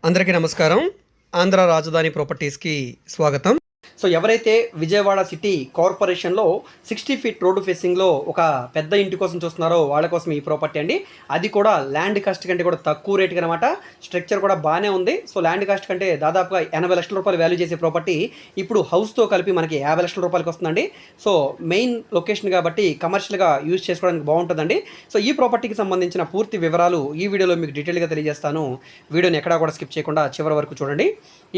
అందరికీ నమస్కారం. ఆంధ్ర రాజధాని ప్రాపర్టీస్కి స్వాగతం. సో ఎవరైతే విజయవాడ సిటీ కార్పొరేషన్లో 60 ఫీట్ రోడ్డు ఫేసింగ్లో ఒక పెద్ద ఇంటి కోసం చూస్తున్నారో వాళ్ళ కోసం ఈ ప్రాపర్టీ అండి. అది కూడా ల్యాండ్ కాస్ట్ కంటే కూడా తక్కువ రేటుకి అనమాట. స్ట్రక్చర్ కూడా బాగానే ఉంది. సో ల్యాండ్ కాస్ట్ కంటే దాదాపుగా 80 లక్షల రూపాయలు వాల్యూ చేసే ప్రాపర్టీ ఇప్పుడు హౌస్తో కలిపి మనకి 50 లక్షల రూపాయలకి వస్తుందండి. సో మెయిన్ లొకేషన్ కాబట్టి కమర్షియల్గా యూజ్ చేసుకోవడానికి బాగుంటుందండి. సో ఈ ప్రాపర్టీకి సంబంధించిన పూర్తి వివరాలు ఈ వీడియోలో మీకు డీటెయిల్గా తెలియజేస్తాను. వీడియోని ఎక్కడా కూడా స్కిప్ చేయకుండా చివరి వరకు చూడండి.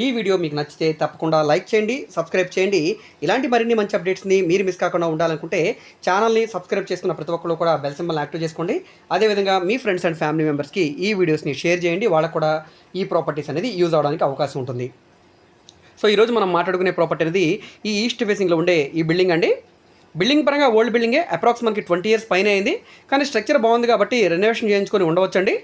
ఈ వీడియో మీకు నచ్చితే తప్పకుండా లైక్ చేయండి, సబ్స్క్రైబ్ చేయండి. ఇలాంటి మరిన్ని మంచి అప్డేట్స్ని మీరు మిస్ కాకుండా ఉండాలనుకుంటే ఛానల్ని సబ్స్క్రైబ్ చేసుకున్న ప్రతి ఒక్కరు కూడా బెల్ సింబల్ని యాక్టివ్ చేసుకోండి. అదేవిధంగా మీ ఫ్రెండ్స్ అండ్ ఫ్యామిలీ మెంబర్స్కి ఈ వీడియోస్ని షేర్ చేయండి. వాళ్ళకు కూడా ఈ ప్రాపర్టీస్ అనేది యూజ్ అవడానికి అవకాశం ఉంటుంది. సో ఈరోజు మనం మాట్లాడుకునే ప్రాపర్టీ అనేది ఈ ఈస్ట్ ఫేసింగ్లో ఉండే ఈ బిల్డింగ్ అండి. బిల్డింగ్ పరంగా ఓల్డ్ బిల్డింగే, అప్రాక్స్ మనకి 20 years పైన అయింది. కానీ స్ట్రక్చర్ బాగుంది కాబట్టి రెనోవేషన్ చేయించుకొని ఉండవచ్చండి.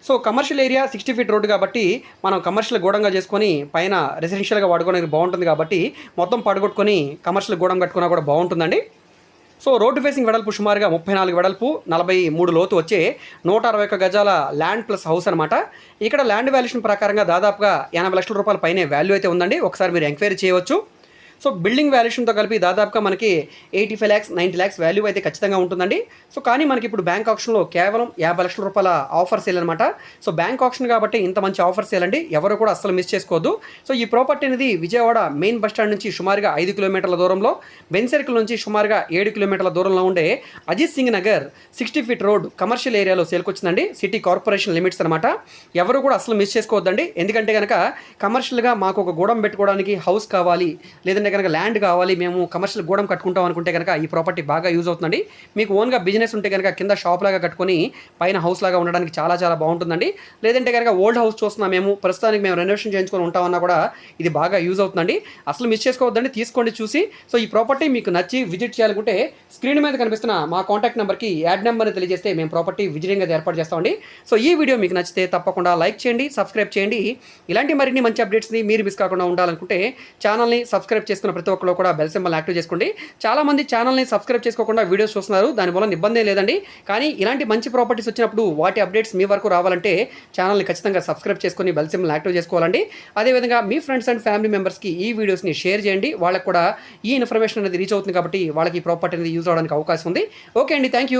So commercial area 60 feet road కాబట్టి మనం కమర్షియల్ గూడంగా చేసుకొని పైన రెసిడెన్షియల్గా వాడుకోవడానికి బాగుంటుంది కాబట్టి మొత్తం పడగొట్టుకొని కమర్షియల్ గూడం కట్టుకున్నా కూడా బాగుంటుందండి. సో రోడ్డు ఫేసింగ్ వెడల్పు సుమారుగా 34 వెడల్పు, 43 లోతు వచ్చే 161 గజాల ల్యాండ్ ప్లస్ హౌస్ అనమాట. ఇక్కడ ల్యాండ్ వాల్యుయేషన్ ప్రకారంగా దాదాపుగా 80 లక్షల రూపాయల పైనే వాల్యూ అయితే ఉందండి. ఒకసారి మీరు ఎంక్వైరీ చేయవచ్చు. సో బిల్డింగ్ వాల్యుయేషన్తో కలిపి దాదాపుగా మనకి 85 lakhs 90 lakhs వాల్యూ అయితే ఖచ్చితంగా ఉంటుందండి. సో కానీ మనకి ఇప్పుడు బ్యాంక్ ఆప్షన్లో కేవలం 50 లక్షల రూపాయల ఆఫర్ సేల్ అనమాట. సో బ్యాంక్ ఆప్షన్ కాబట్టి ఇంత మంచి ఆఫర్ సేల్ అండి, ఎవరు కూడా అస్సలు మిస్ చేసుకోవద్దు. సో ఈ ప్రాపర్టీ అనేది విజయవాడ మెయిన్ బస్ స్టాండ్ నుంచి సుమారుగా 5 కిలోమీటర్ల దూరంలో, బెన్ సర్కిల్ నుంచి సుమారుగా 7 కిలోమీటర్ల దూరంలో ఉండే Ajit Singh Nagar 60 feet road commercial ఏరియాలో సేల్కి వచ్చిందండి. సిటీ కార్పొరేషన్ లిమిట్స్ అనమాట. ఎవరు కూడా అసలు మిస్ చేసుకోవద్దండి. ఎందుకంటే కనుక కమర్షియల్గా మాకు ఒక గూడం పెట్టుకోవడానికి హౌస్ కావాలి, లేదంటే కనుక ల్యాండ్ కావాలి, మేము కమర్షియల్ గూడం కట్టుకుంటాం అనుకుంటే కనుక ఈ ప్రాపర్టీ బాగా యూజ్ అవుతుందండి. మీకు ఓన్గా బిజినెస్ ఉంటే కనుక కింద షాప్ లాగా కట్టుకొని పైన హౌస్ లాగా ఉండడానికి చాలా చాలా బాగుంటుందండి. లేదంటే కనుక ఓల్డ్ హౌస్ చూస్తున్నాం మేము, ప్రస్తుతానికి మేము రెనోవేషన్ చేయించుకొని ఉంటామన్నా కూడా ఇది బాగా యూజ్ అవుతుందండి. అసలు మిస్ చేసుకోవద్దండి, తీసుకోండి చూసి. సో ఈ ప్రాపర్టీ మీకు నచ్చి విజిట్ చేయాలనుకుంటే స్క్రీన్ మీద కనిపిస్తున్న మా కాంటాక్ట్ నెంబర్కి యాడ్ నెంబర్ని తెలియజేస్తే మేము ప్రాపర్టీ విజిటింగ్ అది ఏర్పాటు చేస్తామండి. సో ఈ వీడియో మీకు నచ్చితే తప్పకుండా లైక్ చేయండి, సబ్స్క్రైబ్ చేయండి. ఇలాంటి మరిన్ని మంచి అప్డేట్స్ని మీరు మిస్ కాకుండా ఉండాలనుకుంటే ఛానల్ని సబ్స్క్రైబ్ చేసుకున్న ప్రతి ఒక్కరు కూడా బెల్ సింబల్ యాక్టివ్ చేసుకోండి. చాలామంది ఛానల్ని సబ్స్క్రైబ్ చేసుకోకుండా వీడియోస్ చూస్తున్నారు, దానివల్ల ఇబ్బంది లేదండి. కానీ ఇలాంటి మంచి ప్రాపర్టీస్ వచ్చినప్పుడు వాటి అప్డేట్స్ మీ వరకు రావాలంటే ఛానల్ని ఖచ్చితంగా సబ్స్క్రైబ్ చేసుకొని బెల్ సింబల్ యాక్టివ్ చేసుకోవాలండి. అదేవిధంగా మీ ఫ్రెండ్స్ అండ్ ఫ్యామిలీ మెంబర్స్కి ఈ వీడియోస్ని షేర్ చేయండి. వాళ్ళకి కూడా ఈ ఇన్ఫర్మేషన్ అనేది రీచ్ అవుతుంది కాబట్టి వాళ్ళకి ఈ ప్రాపర్టీ అనేది యూజ్ అవడానికి అవకాశం ఉంది. ఓకే అండి, థ్యాంక్ యూ.